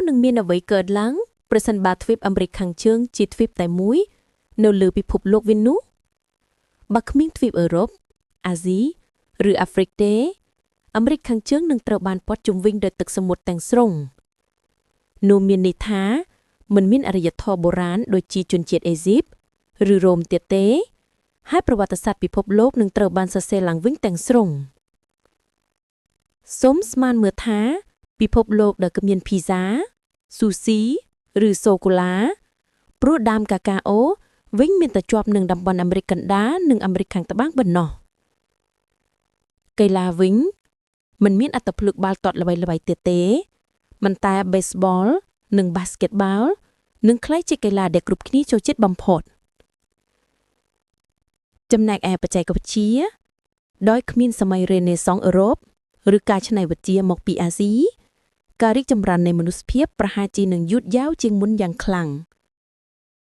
នឹងមានអ្វីកើតឡើងប្រសិនបើទ្វីបអាមេរិកខាងជើងជាទ្វីបតែមួយនៅលើពិភពលោកវិញនោះបើគ្មានទ្វីបអឺរ៉ុបអាស៊ីឬអាហ្វ្រិកទេអាមេរិកខាងជើងនឹងត្រូវបានព័ទ្ធជុំវិញដោយទឹកសមុទ្រទាំងស្រុងនោះមានន័យថាមិនមានអរិយធម៌បុរាណដូចជាជនជាតិអេស៊ីបឬរ៉ូមទៀតទេហើយប្រវត្តិសាស្ត្រពិភពលោកនឹងត្រូវបានសរសេរឡើងវិញទាំងស្រុងសូមស្មានមើលថាពិភពលោកដែលគ្មានភីហ្សាស៊ូស៊ីឬសូកូឡាព្រោះដើមកាកាអូវិញមានតែជាប់នឹងតំបន់អាមេរិកកណ្ដាលនិងអាមេរិកខាងត្បាំងប៉ុណ្ណោះកីឡាវិញមិនមានអត្តពលិកបាល់ទាត់ល្បីៗទៀតទេមិនតែ baseball និង basketball នឹងក្លាយជាកីឡាដែលគ្រប់គ្នាចូលចិត្តបំផុតចំណែកឯបច្ចេកវិទ្យាដោយគ្មានសម័យរេនេសង់អឺរ៉ុបឬការច្នៃវិទ្យាមកពីអាស៊ីការរីកចម្រើននៃមនុស្សភាពប្រហែលជានឹងយឺតយ៉ាវជាងមុនយ៉ាងខ្លាំង